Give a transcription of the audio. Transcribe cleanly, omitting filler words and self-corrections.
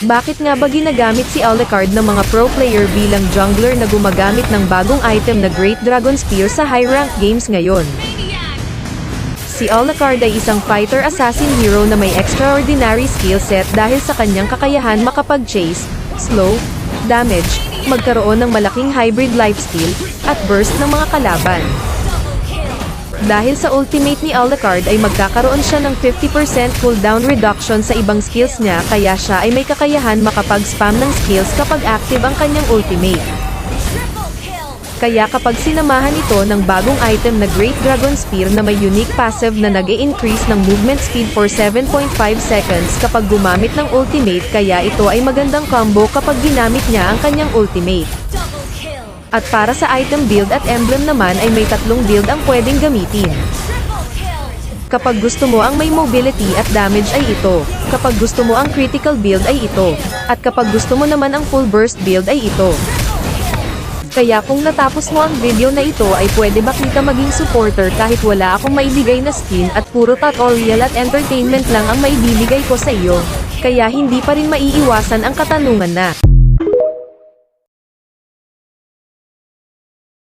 Bakit nga ba ginagamit si Alucard ng mga pro player bilang jungler na gumagamit ng bagong item na Great Dragon Spear sa high rank games ngayon? Si Alucard ay isang fighter assassin hero na may extraordinary skill set dahil sa kanyang kakayahan makapag-chase, slow, damage, magkaroon ng malaking hybrid lifesteal, at burst ng mga kalaban. Dahil sa ultimate ni Alucard ay magkakaroon siya ng 50% cooldown reduction sa ibang skills niya kaya siya ay may kakayahan makapag-spam ng skills kapag active ang kanyang ultimate. Kaya kapag sinamahan ito ng bagong item na Great Dragon Spear na may unique passive na nag-i-increase ng movement speed for 7.5 seconds kapag gumamit ng ultimate kaya ito ay magandang combo kapag ginamit niya ang kanyang ultimate. At para sa item build at emblem naman ay may tatlong build ang pwedeng gamitin. Kapag gusto mo ang may mobility at damage ay ito. Kapag gusto mo ang critical build ay ito. At kapag gusto mo naman ang full burst build ay ito. Kaya kung natapos mo ang video na ito ay pwede ba kita maging supporter kahit wala akong maibigay na skin at puro tutorial at entertainment lang ang maibibigay ko sa iyo. Kaya hindi pa rin maiiwasan ang katanungan na